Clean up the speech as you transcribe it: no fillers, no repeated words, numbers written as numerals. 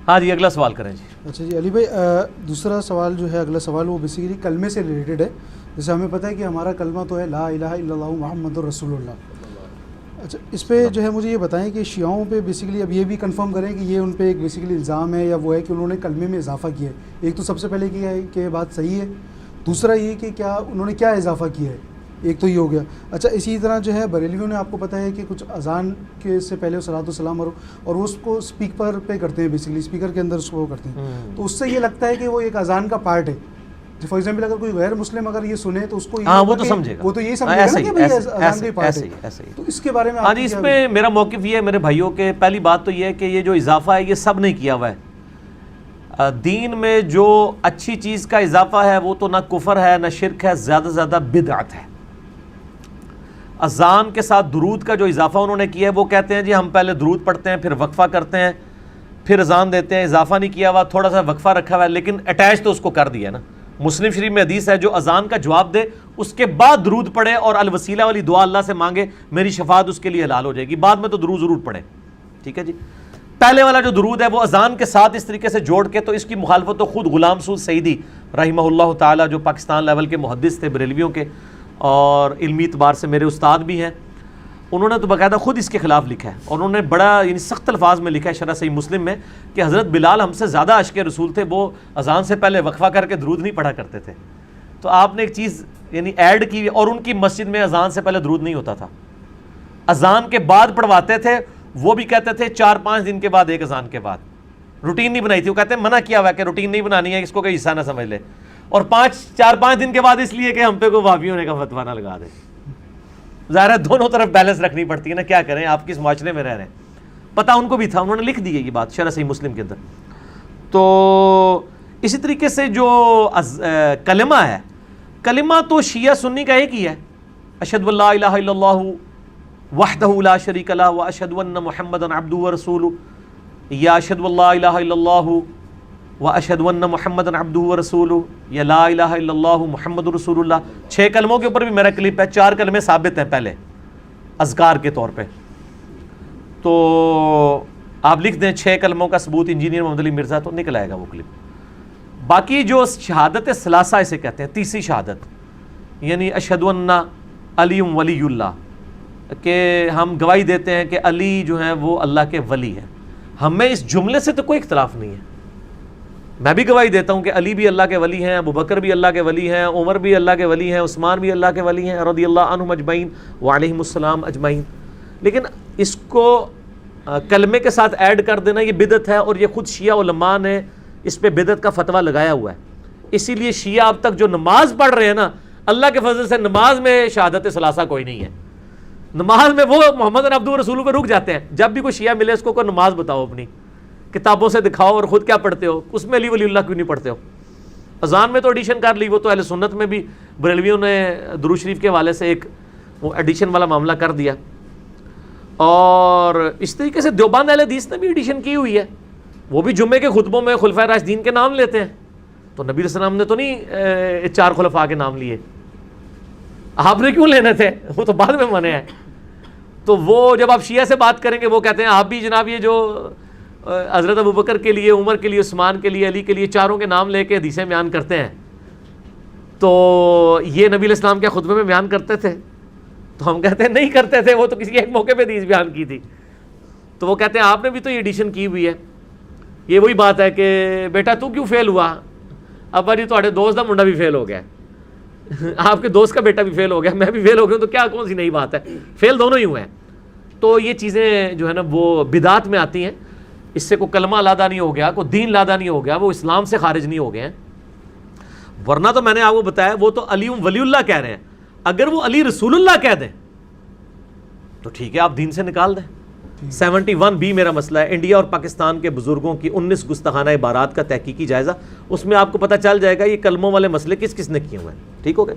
ہاں جی اگلا سوال کریں جی. اچھا جی علی بھائی، دوسرا سوال جو ہے، اگلا سوال وہ بیسیکلی کلمے سے ریلیٹڈ ہے. جیسے ہمیں پتہ ہے کہ ہمارا کلمہ تو ہے لا الہ الا اللہ محمد رسول اللہ. اچھا اس پہ جو ہے مجھے یہ بتائیں کہ شیعوں پہ بیسیکلی اب یہ بھی کنفرم کریں کہ یہ ان پہ ایک بیسیکلی الزام ہے یا وہ ہے کہ انہوں نے کلمے میں اضافہ کیا ہے. ایک تو سب سے پہلے کیا ہے کہ بات صحیح ہے، دوسرا یہ کہ کیا انہوں نے کیا اضافہ کیا ہے، ایک تو یہ ہو گیا. اچھا اسی طرح جو ہے بریلویوں نے آپ کو پتہ ہے کہ کچھ اذان کے سے پہلے صلاۃ والسلام اور وہ اس کو اسپیکر پہ کرتے ہیں، بیسیکلی اسپیکر کے اندر اس کو کرتے ہیں. تو اس سے یہ لگتا ہے کہ وہ ایک اذان کا پارٹ ہے. فار ایگزامپل اگر کوئی غیر مسلم اگر یہ سنے تو اس کو وہ تو سمجھے گا، وہ تو یہی سمجھے گا کہ بھائی اذان کا پارٹ ہے. تو اس کے بارے میں ہاں جی اس میں میرا موقف یہ ہے میرے بھائیوں کے، پہلی بات تو یہ ہے کہ یہ جو اضافہ ہے یہ سب نہیں کیا ہوا ہے. دین میں جو اچھی چیز کا اضافہ ہے وہ تو نہ کفر ہے نہ شرک ہے، زیادہ سے زیادہ بدعت ہے. اذان کے ساتھ درود کا جو اضافہ انہوں نے کیا ہے وہ کہتے ہیں جی ہم پہلے درود پڑھتے ہیں پھر وقفہ کرتے ہیں پھر اذان دیتے ہیں. اضافہ نہیں کیا ہوا، تھوڑا سا وقفہ رکھا ہوا ہے لیکن اٹیچ تو اس کو کر دیا نا. مسلم شریف میں حدیث ہے جو اذان کا جواب دے اس کے بعد درود پڑھے اور الوسیلہ والی دعا اللہ سے مانگے، میری شفاعت اس کے لیے حلال ہو جائے گی. بعد میں تو درود ضرور پڑھے، ٹھیک ہے جی. پہلے والا جو درود ہے وہ اذان کے ساتھ اس طریقے سے جوڑ کے، تو اس کی مخالفت تو خود غلام سعود سعیدی رحمہ اللہ تعالی جو پاکستان لیول کے محدث تھے بریلویوں کے اور علمی اعتبار سے میرے استاد بھی ہیں، انہوں نے تو باقاعدہ خود اس کے خلاف لکھا ہے اور انہوں نے بڑا یعنی سخت الفاظ میں لکھا ہے شرح صحیح مسلم میں کہ حضرت بلال ہم سے زیادہ عاشق رسول تھے، وہ اذان سے پہلے وقفہ کر کے درود نہیں پڑھا کرتے تھے. تو آپ نے ایک چیز یعنی ایڈ کی، اور ان کی مسجد میں اذان سے پہلے درود نہیں ہوتا تھا، اذان کے بعد پڑھواتے تھے. وہ بھی کہتے تھے 4-5 دن کے بعد ایک اذان کے بعد. روٹین نہیں بنائی تھی، وہ کہتے ہیں منع کیا ہوا کہ روٹین نہیں بنانی ہے، اس کو کوئی حصہ نہ سمجھ لے. اور 4-5 دن کے بعد اس لیے کہ ہم پہ کوئی وہابی ہونے کا فتویٰ نہ لگا دے. ظاہر ہے دونوں طرف بیلنس رکھنی پڑتی ہے نا، کیا کریں آپ کس معاشرے میں رہ رہے ہیں. پتہ ان کو بھی تھا، انہوں نے لکھ دی ہے یہ بات شرح صحیح مسلم کے اندر. تو اسی طریقے سے جو کلمہ ہے، کلمہ تو شیعہ سنی کا ایک ہی ہے، اشہد ان لا الہ الا اللہ وحدہ لا شریک لہ واشہد ان محمدا عبدہ ورسولہ، یا اشہد ان لا الہ الا اللہ واشہد ان محمدا عبدہ ورسولہ، یا لا الہ الا اللہ محمد رسول اللہ. 6 کلموں کے اوپر بھی میرا کلپ ہے، 4 کلمے ثابت ہیں پہلے اذکار کے طور پہ. تو آپ لکھ دیں 6 کلموں کا ثبوت انجینئر محمد علی مرزا، تو نکل آئے گا وہ کلپ. باقی جو شہادت ثلاثہ اسے کہتے ہیں، تیسری شہادت، یعنی اشہد ان علی ولی اللہ، کہ ہم گواہی دیتے ہیں کہ علی جو ہیں وہ اللہ کے ولی ہیں. ہمیں اس جملے سے تو کوئی اختلاف نہیں ہے. میں بھی گواہی دیتا ہوں کہ علی بھی اللہ کے ولی ہیں، ابو بکر بھی اللہ کے ولی ہیں، عمر بھی اللہ کے ولی ہیں، عثمان بھی اللہ کے ولی ہیں رضی اللہ عنہم اجمعین وعلیہم السلام اجمعین. لیکن اس کو کلمے کے ساتھ ایڈ کر دینا یہ بدعت ہے، اور یہ خود شیعہ علماء نے اس پہ بدعت کا فتویٰ لگایا ہوا ہے. اسی لیے شیعہ اب تک جو نماز پڑھ رہے ہیں نا، اللہ کے فضل سے نماز میں شہادت ثلاثہ کوئی نہیں ہے. نماز میں وہ محمد عبدہ رسول پہ رک جاتے ہیں. جب بھی کوئی شیعہ ملے اس کو کوئی نماز بتاؤ، اپنی کتابوں سے دکھاؤ، اور خود کیا پڑھتے ہو، اس میں علی ولی اللہ کیوں نہیں پڑھتے ہو. اذان میں تو ایڈیشن کر لی، وہ تو اہل سنت میں بھی بریلویوں نے درود شریف کے حوالے سے ایک وہ ایڈیشن والا معاملہ کر دیا. اور اس طریقے سے دیوبند اہل حدیث نے بھی ایڈیشن کی ہوئی ہے، وہ بھی جمعے کے خطبوں میں خلفائے راشدین کے نام لیتے ہیں. تو نبی علیہ السلام نے تو نہیں 4 خلفاء کے نام لیے، آپ نے کیوں لینے تھے، وہ تو بعد میں منع ہے. تو وہ جب آپ شیعہ سے بات کریں گے وہ کہتے ہیں آپ بھی جناب یہ جو حضرت ابو بکر کے لیے، عمر کے لیے، عثمان کے لیے، علی کے لیے 4 کے نام لے کے حدیثیں بیان کرتے ہیں، تو یہ نبی علیہ السلام کے خطبے میں بیان کرتے تھے؟ تو ہم کہتے ہیں نہیں کرتے تھے، وہ تو کسی ایک موقع پہ حدیث بیان کی تھی. تو وہ کہتے ہیں آپ نے بھی تو یہ ایڈیشن کی ہوئی ہے. یہ وہی بات ہے کہ بیٹا تو کیوں فیل ہوا، ابا جی تھوڑے دوست کا منڈا بھی فیل ہو گیا، آپ کے دوست کا بیٹا بھی فیل ہو گیا، میں بھی فیل ہو گیا، تو کیا کون سی نئی بات ہے، فیل دونوں ہی ہوئے ہیں. تو یہ چیزیں جو ہے نا وہ بدعات میں آتی ہیں. اس سے کوئی کلمہ لادہ نہیں ہو گیا، کوئی دین لادہ نہیں ہو گیا، وہ اسلام سے خارج نہیں ہو گئے ہیں. ورنہ تو میں نے آپ کو بتایا وہ تو علی ولی اللہ کہہ رہے ہیں، اگر وہ علی رسول اللہ کہہ دیں تو ٹھیک ہے، آپ دین سے نکال دیں. 71B میرا مسئلہ ہے، انڈیا اور پاکستان کے بزرگوں کی 19 گستاخانہ عبارات کا تحقیقی جائزہ، اس میں آپ کو پتہ چل جائے گا یہ کلموں والے مسئلے کس کس نے کیے ہوئے ہیں. ٹھیک ہو گئے.